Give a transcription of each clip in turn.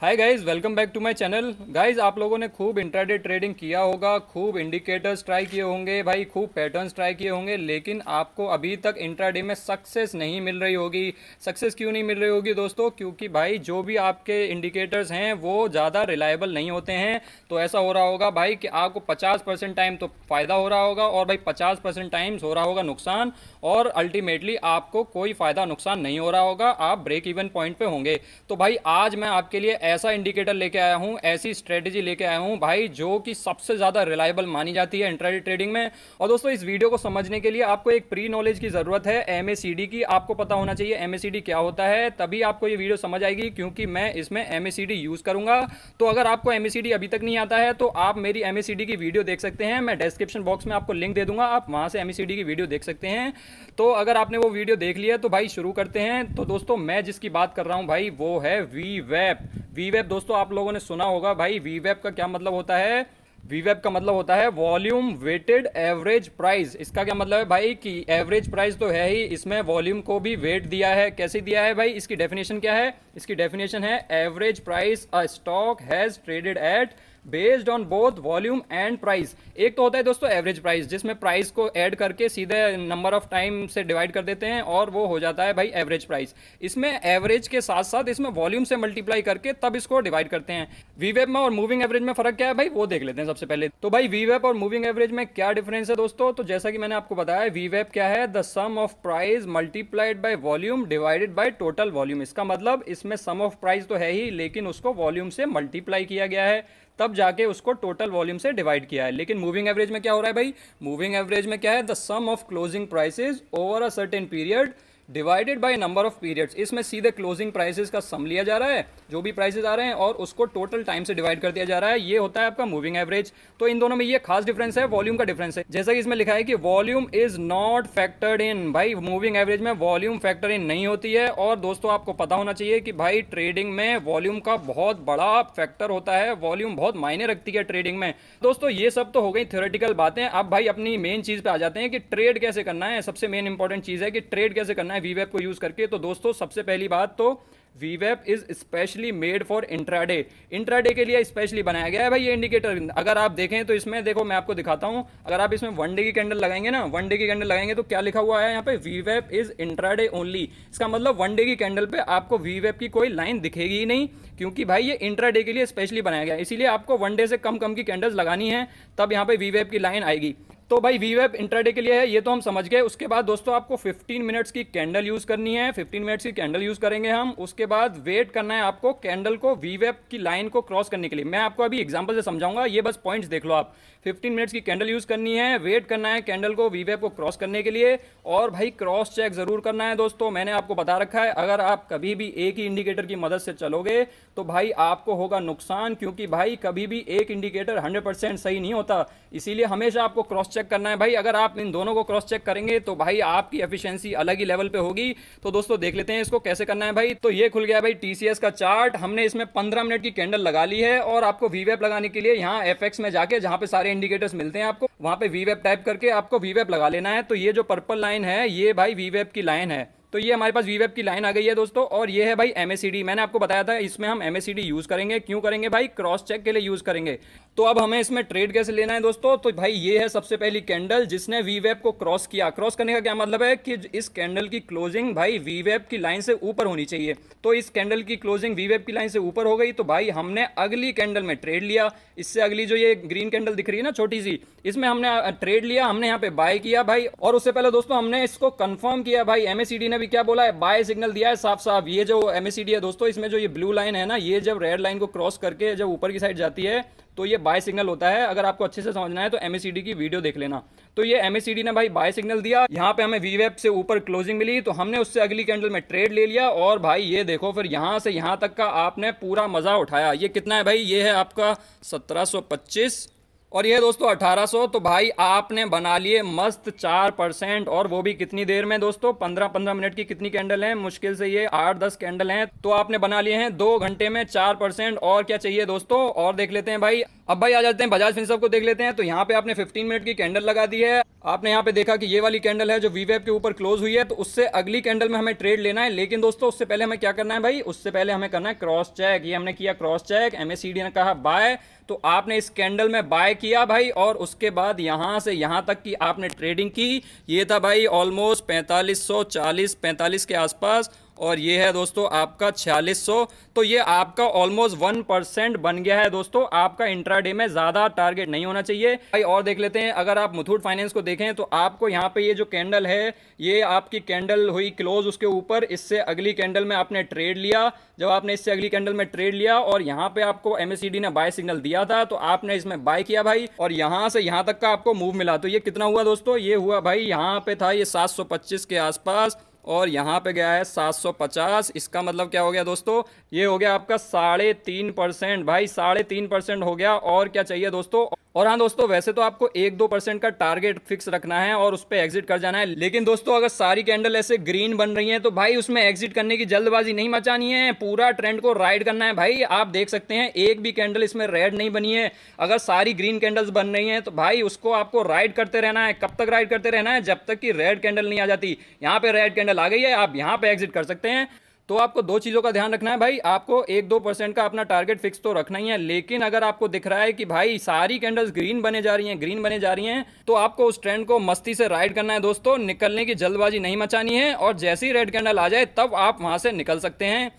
Hi guys, welcome back to my channel. Guys, आप लोगों ने खूब इंट्राडे ट्रेडिंग किया होगा, खूब इंडिकेटर्स ट्राई किए होंगे भाई, खूब पैटर्न्स ट्राई किए होंगे, लेकिन आपको अभी तक इंट्राडे में सक्सेस नहीं मिल रही होगी। सक्सेस क्यों नहीं मिल रही होगी दोस्तों? क्योंकि भाई जो भी आपके इंडिकेटर्स हैं वो ज़्यादा रिलायबल नहीं होते हैं। तो ऐसा हो रहा होगा भाई कि आपको 50% टाइम तो फ़ायदा हो रहा होगा और भाई 50% टाइम्स हो रहा होगा नुकसान, और अल्टीमेटली आपको कोई फ़ायदा नुकसान नहीं हो रहा होगा, आप ब्रेक इवन पॉइंट पे होंगे। तो भाई आज मैं आपके लिए ऐसा इंडिकेटर लेके आया हूं, ऐसी स्ट्रेटेजी लेके आया हूं भाई जो कि सबसे ज़्यादा रिलायबल मानी जाती है इंट्राडे ट्रेडिंग में। और दोस्तों, इस वीडियो को समझने के लिए आपको एक प्री नॉलेज की ज़रूरत है, एमएसीडी की। आपको पता होना चाहिए एमएसीडी क्या होता है, तभी आपको ये वीडियो समझ आएगी, क्योंकि मैं इसमें एमएसीडी यूज़ करूंगा। तो अगर आपको एमएसीडी अभी तक नहीं आता है तो आप मेरी एमएसीडी की वीडियो देख सकते हैं। मैं डिस्क्रिप्शन बॉक्स में आपको लिंक दे दूंगा, आप वहां से एमएसीडी की वीडियो देख सकते हैं। तो अगर आपने वो वीडियो देख लिया तो भाई शुरू करते हैं। तो दोस्तों, मैं जिसकी बात कर रहा हूं भाई वो है वीवेप। वीवेप दोस्तों, आप लोगों ने सुना होगा भाई, वीवेप का क्या मतलब होता है? वीवेप का मतलब होता है वॉल्यूम वेटेड एवरेज प्राइस। इसका क्या मतलब है भाई कि एवरेज प्राइस तो है ही, इसमें वॉल्यूम को भी वेट दिया है। कैसे दिया है भाई? इसकी डेफिनेशन क्या है? इसकी डेफिनेशन है average price a stock has traded at based on both volume and price. एक तो होता है दोस्तों एवरेज प्राइस, जिसमें प्राइस को ऐड करके सीधे नंबर ऑफ टाइम से डिवाइड कर देते हैं और वो हो जाता है भाई एवरेज प्राइस। इसमें एवरेज के साथ साथ इसमें वॉल्यूम से मल्टीप्लाई करके तब इसको डिवाइड करते हैं। वीवेप में और मूविंग एवरेज में फर्क क्या है भाई, वो देख लेते हैं सबसे पहले। तो भाई वीवेप और मूविंग एवरेज में क्या डिफरेंस है दोस्तों? तो जैसा कि मैंने आपको बताया, वीवेप क्या है? The sum of price multiplied by volume divided by total volume. इसका मतलब इसमें सम ऑफ प्राइस तो है ही, लेकिन उसको वॉल्यूम से मल्टीप्लाई किया गया है, तब जाके उसको टोटल वॉल्यूम से डिवाइड किया है। लेकिन मूविंग एवरेज में क्या हो रहा है भाई? मूविंग एवरेज में क्या है? The sum of closing prices over a certain period divided by number of periods. इसमें सीधे क्लोजिंग प्राइसेस का सम लिया जा रहा है, जो भी प्राइसेस आ रहे हैं, और उसको टोटल टाइम से डिवाइड कर दिया जा रहा है। ये होता है आपका मूविंग एवरेज। तो इन दोनों में ये खास डिफरेंस है, वॉल्यूम का डिफरेंस है। जैसा कि इसमें लिखा है कि वॉल्यूम इज नॉट फैक्टर्ड इन। भाई मूविंग एवरेज में वॉल्यूम फैक्टर इन नहीं होती है। और दोस्तों, आपको पता होना चाहिए कि भाई ट्रेडिंग में वॉल्यूम का बहुत बड़ा फैक्टर होता है, वॉल्यूम बहुत मायने रखती है ट्रेडिंग में। दोस्तों, ये सब तो हो गई थ्योरेटिकल बातें। अब भाई अपनी मेन चीज पे आ जाते हैं कि ट्रेड कैसे करना है। सबसे मेन इंपॉर्टेंट चीज है कि ट्रेड कैसे करना है वीवेप को यूज करके। तो दोस्तों, सबसे पहली बात तो वीवेप is specially made for intraday. Intraday के लिए स्पेशली बनाया गया है भाई ये इंडिकेटर। अगर आप देखें तो इसमें देखो, मैं आपको दिखाता हूं। अगर आप इसमें वन डे की कैंडल लगाएंगे ना, वन डे की कैंडल लगाएंगे तो क्या लिखा हुआ है यहाँ पे? वीवेप इज इंट्राडे ओनली। इसका मतलब वन डे की कैंडल पे आपको वीवेप की कोई लाइन दिखेगी ही नहीं, क्योंकि भाई ये इंट्राडे के लिए स्पेशली बनाया गया है। इसीलिए आपको वन डे से कम कम की कैंडल्स लगानी है, तब यहाँ पे वीवेप की लाइन आएगी। तो भाई वीवेप इंट्राडे के लिए है, ये तो हम समझ गए। उसके बाद दोस्तों, आपको 15 मिनट्स की कैंडल यूज करनी है। 15 मिनट्स की कैंडल यूज करेंगे हम। उसके बाद वेट करना है आपको कैंडल को वीवेप की लाइन को क्रॉस करने के लिए। मैं आपको अभी एग्जांपल से समझाऊंगा, ये बस पॉइंट्स देख लो आप। 15 मिनट्स की कैंडल यूज करनी है, वेट करना है कैंडल को वीवेप को क्रॉस करने के लिए, और भाई क्रॉस चेक जरूर करना है दोस्तों। मैंने आपको बता रखा है, अगर आप कभी भी एक ही इंडिकेटर की मदद से चलोगे तो भाई आपको होगा नुकसान, क्योंकि भाई कभी भी एक इंडिकेटर 100% सही नहीं होता। इसीलिए हमेशा आपको क्रॉस चेक करना है भाई। अगर आप इन दोनों को क्रॉस चेक करेंगे तो भाई आपकी एफिशिएंसी अलग ही लेवल पे होगी। तो दोस्तों, देख लेते हैं इसको कैसे करना है भाई। तो ये खुल गया भाई टीसीएस का चार्ट। हमने इसमें 15 मिनट की कैंडल लगा ली है, और आपको वीवेप लगाने के लिए यहाँ एफएक्स में जाके, जहां पे सारे इंडिकेटर्स मिलते हैं आपको, वहां पे वीवेप टाइप करके आपको वीवेप लगा लेना है। तो ये जो पर्पल लाइन है, ये भाई वीवेप की लाइन है। तो ये हमारे पास वीवेप की लाइन आ गई है दोस्तों। और ये है भाई एमएसीडी। मैंने आपको बताया था इसमें हम एमएसीडी यूज करेंगे। क्यों करेंगे भाई? क्रॉस चेक के लिए यूज करेंगे। तो अब हमें इसमें ट्रेड कैसे लेना है दोस्तों? तो भाई ये है सबसे पहली कैंडल जिसने वीवेप को क्रॉस किया। क्रॉस करने का क्या मतलब है कि इस कैंडल की क्लोजिंग भाई वीवेप की लाइन से ऊपर होनी चाहिए। तो इस कैंडल की क्लोजिंग वीवेप की लाइन से ऊपर हो गई, तो भाई हमने अगली कैंडल में ट्रेड लिया। इससे अगली जो ये ग्रीन कैंडल दिख रही है ना छोटी सी, इसमें हमने ट्रेड लिया, हमने यहाँ पे बाय किया भाई। और उससे पहले दोस्तों हमने इसको कंफर्म किया भाई। एमएसीडी ने भी क्या बोला है? बाय सिग्नल दिया है साफ साफ। ये जो एमएसीडी है दोस्तों, इसमें जो ये ब्लू लाइन है ना, ये जब रेड लाइन को क्रॉस करके जब ऊपर की साइड जाती है तो ये बाय सिग्नल होता है। अगर आपको अच्छे से समझना है तो एमएसीडी की वीडियो देख लेना। तो ये एमएसीडी ने भाई बाय सिग्नल दिया, यहाँ पे हमें वीवेप से ऊपर क्लोजिंग मिली, तो हमने उससे अगली कैंडल में ट्रेड ले लिया। और भाई ये देखो, फिर यहाँ से यहाँ तक का आपने पूरा मजा उठाया। ये कितना है भाई? ये है आपका 1725, और ये दोस्तों 1800। तो भाई आपने बना लिए मस्त 4%, और वो भी कितनी देर में दोस्तों? 15-15 मिनट की कितनी कैंडल है? मुश्किल से ये 8-10 कैंडल हैं, तो आपने बना लिए हैं 2 घंटे में 4%। और क्या चाहिए दोस्तों? और देख लेते हैं भाई। अब भाई आ जाते हैं बजाज फिनसर्व को देख लेते हैं। तो यहाँ पे आपने 15 मिनट की कैंडल लगा दी है। आपने यहाँ पे देखा कि ये वाली कैंडल है जो वीवेब के ऊपर क्लोज हुई है, तो उससे अगली कैंडल में हमें ट्रेड लेना है। लेकिन दोस्तों उससे पहले हमें क्या करना है भाई, उससे पहले हमें करना है क्रॉस चेक। ये हमने किया क्रॉस चेक, एमएसीडी ने कहा बाय, तो आपने इस कैंडल में बाय किया भाई, और उसके बाद यहां से यहां तक की आपने ट्रेडिंग की। ये था भाई ऑलमोस्ट 4540 45 के आसपास, और ये है दोस्तों आपका 4600। तो ये आपका ऑलमोस्ट 1% बन गया है दोस्तों। आपका इंट्राडे में ज़्यादा टारगेट नहीं होना चाहिए भाई। और देख लेते हैं, अगर आप मुथूट फाइनेंस को देखें तो आपको यहाँ पे ये जो कैंडल है, ये आपकी कैंडल हुई क्लोज उसके ऊपर, इससे अगली कैंडल में आपने ट्रेड लिया। जब आपने इससे अगली कैंडल में ट्रेड लिया और यहाँ पे आपको एमएसीडी ने बाय सिग्नल दिया था, तो आपने इसमें बाय किया भाई, और यहाँ से यहाँ तक का आपको मूव मिला। तो ये कितना हुआ दोस्तों, ये हुआ भाई, यहाँ पे था ये 725 के आसपास, और यहाँ पे गया है 750। इसका मतलब क्या हो गया दोस्तों, ये हो गया आपका 3.5% भाई, 3.5% हो गया। और क्या चाहिए दोस्तों। और हाँ दोस्तों, वैसे तो आपको 1-2% का टारगेट फिक्स रखना है और उस पर एग्जिट कर जाना है। लेकिन दोस्तों अगर सारी कैंडल ऐसे ग्रीन बन रही हैं तो भाई उसमें एग्जिट करने की जल्दबाजी नहीं मचानी है, पूरा ट्रेंड को राइड करना है भाई। आप देख सकते हैं एक भी कैंडल इसमें रेड नहीं बनी है। अगर सारी ग्रीन कैंडल्स बन रही हैं तो भाई उसको आपको राइड करते रहना है। कब तक राइड करते रहना है, जब तक कि रेड कैंडल नहीं आ जाती। यहाँ पे रेड कैंडल आ गई है, आप यहाँ पे एग्जिट कर सकते हैं। तो आपको दो चीज़ों का ध्यान रखना है भाई, आपको 1-2% का अपना टारगेट फिक्स तो रखना ही है। लेकिन अगर आपको दिख रहा है कि भाई सारी कैंडल्स ग्रीन बने जा रही हैं, ग्रीन बने जा रही हैं, तो आपको उस ट्रेंड को मस्ती से राइड करना है दोस्तों, निकलने की जल्दबाजी नहीं मचानी है। और जैसे ही रेड कैंडल आ जाए तब आप वहां से निकल सकते हैं।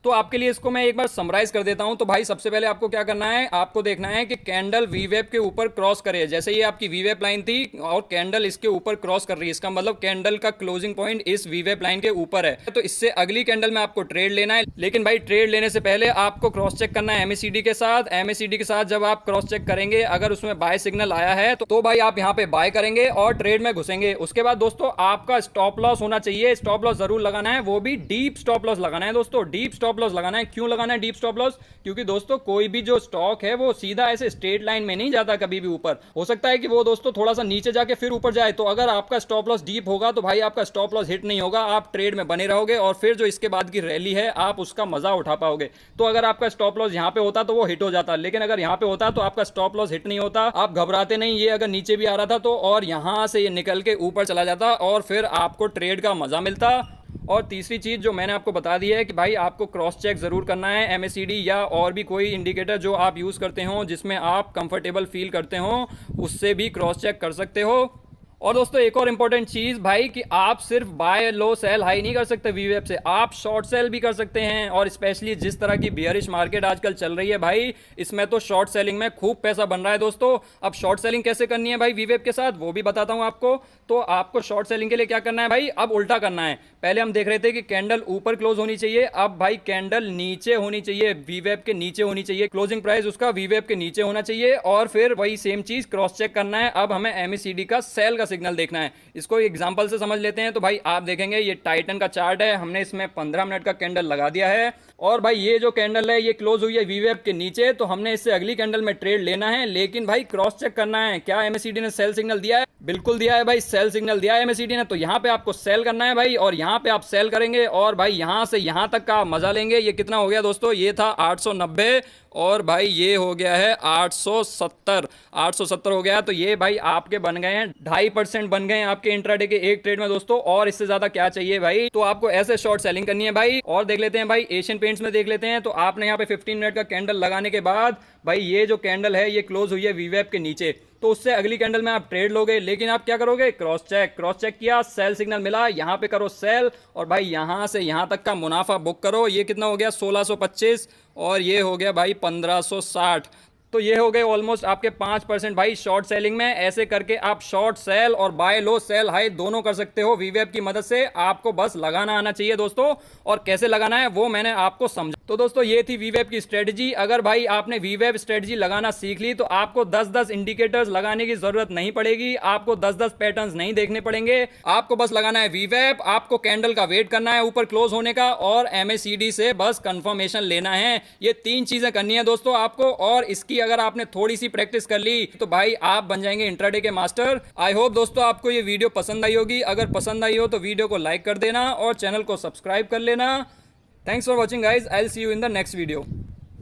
तो आपके लिए इसको मैं एक बार समराइज कर देता हूं। तो भाई सबसे पहले आपको क्या करना है, आपको देखना है कि कैंडल वीवेब के ऊपर क्रॉस करे। जैसे ये आपकी वीवेब लाइन थी और कैंडल इसके ऊपर क्रॉस कर रही है, इसका मतलब कैंडल का क्लोजिंग पॉइंट इस वीवेब लाइन के ऊपर है। तो इससे अगली कैंडल में आपको ट्रेड लेना है। लेकिन भाई ट्रेड लेने से पहले आपको क्रॉस चेक करना है एमएसीडी के साथ। एमएसीडी के साथ जब आप क्रॉस चेक करेंगे, अगर उसमें बाय सिग्नल आया है तो भाई आप यहाँ पे बाय करेंगे और ट्रेड में घुसेंगे। उसके बाद दोस्तों आपका स्टॉप लॉस होना चाहिए, स्टॉप लॉस जरूर लगाना है, वो भी डीप स्टॉप लॉस लगाना है दोस्तों। डीप स्टॉप लॉस लगाना है, क्यों लगाना है डीप स्टॉप लॉस, क्योंकि दोस्तों कोई भी जो स्टॉक है वो सीधा ऐसे स्ट्रेट लाइन में नहीं जाता कभी भी ऊपर। हो सकता है कि वो दोस्तों थोड़ा सा नीचे जाके फिर ऊपर जाए। तो अगर आपका स्टॉप लॉस डीप होगा तो भाई आपका स्टॉप लॉस हिट नहीं होगा, आप ट्रेड में बने रहोगे और फिर जो इसके बाद की रैली है आप उसका मजा उठा पाओगे। तो अगर आपका स्टॉप लॉस यहाँ पे होता तो वो हिट हो जाता, लेकिन अगर यहाँ पे होता तो आपका स्टॉप लॉस हिट नहीं होता, आप घबराते नहीं। ये अगर नीचे भी आ रहा था तो और यहां से ये निकल के ऊपर चला जाता और फिर आपको ट्रेड का मजा मिलता। और तीसरी चीज जो मैंने आपको बता दी है कि भाई आपको क्रॉस चेक जरूर करना है एमएसीडी या और भी कोई इंडिकेटर जो आप यूज करते हो, जिसमें आप कंफर्टेबल फील करते हो, उससे भी क्रॉस चेक कर सकते हो। और दोस्तों एक और इंपॉर्टेंट चीज भाई कि आप सिर्फ बाय लो सेल हाई नहीं कर सकते वीवेब से, आप शॉर्ट सेल भी कर सकते हैं। और स्पेशली जिस तरह की बियरिश मार्केट आजकल चल रही है भाई, इसमें तो शॉर्ट सेलिंग में खूब पैसा बन रहा है दोस्तों। अब शॉर्ट सेलिंग कैसे करनी है भाई वीवेब के साथ, वो भी बताता हूं आपको। तो आपको शॉर्ट सेलिंग के लिए क्या करना है भाई, अब उल्टा करना है। पहले हम देख रहे थे कि कैंडल ऊपर क्लोज होनी चाहिए, अब भाई कैंडल नीचे होनी चाहिए, वीवेब के नीचे होनी चाहिए, क्लोजिंग प्राइस उसका वीवेब के नीचे होना चाहिए। और फिर वही सेम चीज क्रॉस चेक करना है। अब हमें एमएसीडी का सेल का सिग्नल देखना है। इसको एग्जांपल से समझ लेते हैं। तो भाई आप देखेंगे ये टाइटन का चार्ट है, हमने इसमें 15 मिनट का कैंडल लगा दिया है। और भाई ये जो कैंडल है ये क्लोज हुई है वीवेब के नीचे, तो हमने इससे अगली कैंडल में ट्रेड लेना है। लेकिन भाई क्रॉस चेक करना है, क्या एमएसीडी ने सेल सिग्नल दिया है, बिल्कुल दिया है भाई, सेल सिग्नल दिया है एमएसीडी ने। तो यहाँ पे आपको सेल करना है भाई, और यहाँ पे आप सेल करेंगे और भाई यहाँ से यहाँ तक का मजा लेंगे। ये कितना हो गया दोस्तों, ये था 890 और भाई ये हो गया है 870 हो गया। तो ये भाई आपके बन गए हैं 2.5% बन गए आपके इंट्राडे के एक ट्रेड में दोस्तों। और इससे ज्यादा क्या चाहिए भाई। तो आपको ऐसे शॉर्ट सेलिंग करनी है भाई। और देख लेते हैं भाई एशियन पेंट्स में देख लेते हैं। तो आपने यहाँ पे 15 मिनट का कैंडल लगाने के बाद भाई ये जो कैंडल है ये क्लोज हुई है वीवेब के नीचे, तो उससे अगली कैंडल में आप ट्रेड लोगे। लेकिन आप क्या करोगे, क्रॉस चेक किया, सेल सिग्नल मिला, यहाँ पे करो सेल और भाई यहाँ से यहाँ तक का मुनाफा बुक करो। ये कितना हो गया 1625 और ये हो गया भाई 1560। तो ये हो गए ऑलमोस्ट आपके 5% भाई शॉर्ट सेलिंग में। ऐसे करके आप शॉर्ट सेल और बाय लो सेल हाई दोनों कर सकते हो वीवेब की मदद से। आपको बस लगाना आना चाहिए दोस्तों, और कैसे लगाना है वो मैंने आपको समझा। तो दोस्तों ये थी वीवेब की स्ट्रेटजी। अगर भाई आपने वीवेब स्ट्रेटजी लगाना सीख ली तो आपको 10-10 इंडिकेटर्स लगाने की जरूरत नहीं पड़ेगी, आपको 10-10 पैटर्न्स नहीं देखने पड़ेंगे। आपको बस लगाना है वीवेब, आपको कैंडल का वेट करना है ऊपर क्लोज होने का, और एमएसीडी से बस कंफर्मेशन लेना है। ये 3 चीजें करनी है दोस्तों आपको। और इसकी अगर आपने थोड़ी सी प्रैक्टिस कर ली तो भाई आप बन जाएंगे इंट्राडे के मास्टर। आई होप दोस्तों आपको ये वीडियो पसंद आई होगी। अगर पसंद आई हो तो वीडियो को लाइक कर देना और चैनल को सब्सक्राइब कर लेना। Thanks for watching guys, I will see you in the next video.